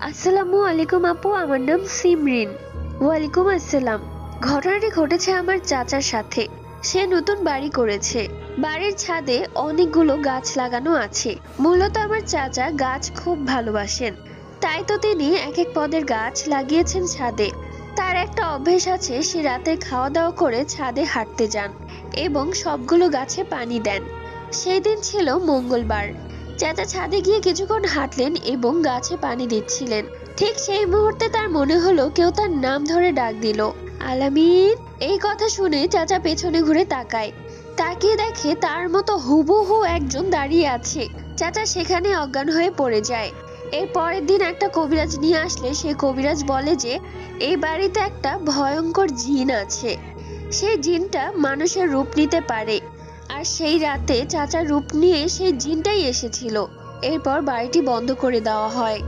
আসসালামু আলাইকুম আপু, আমার নাম সিমরিন। ওয়ালাইকুম আসসালাম। ঘটনাটি ঘটেছে আমার চাচার সাথে। সে নতুন বাড়ি করেছে। বাড়ির ছাদে অনেকগুলো গাছ লাগানো আছে। মূলত আমার চাচা গাছ খুব ভালোবাসেন, তাই তো তিনি এক এক পদের গাছ লাগিয়েছেন ছাদে। তার একটা অভ্যেস আছে, সে রাতে খাওয়া দাওয়া করে ছাদে হাঁটতে যান এবং সবগুলো গাছে পানি দেন। সেই দিন ছিল মঙ্গলবার। চাচা ছাদে গিয়ে কিছুক্ষণ হাঁটলেন এবং গাছে পানি দিচ্ছিলেন। ঠিক সেই মুহূর্তে তার মনে হলো কেউ তার নাম ধরে ডাক দিল, আলামিন। এই কথা শুনে চাচা পেছনে ঘুরে তাকায়। তাকিয়ে দেখে তার মতো হুবহু একজন দাঁড়িয়ে আছে। চাচা সেখানে অজ্ঞান হয়ে পড়ে যায়। এর পরের দিন একটা কবিরাজ নিয়ে আসলে সে কবিরাজ বলে যে এই বাড়িতে একটা ভয়ঙ্কর জিন আছে। সেই জিনটা মানুষের রূপ নিতে পারে। আর সেই রাতে চাচার রূপ নিয়ে সেই জিনটাই এসেছিল। এরপর বাড়িটি বন্ধ করে দেওয়া হয়।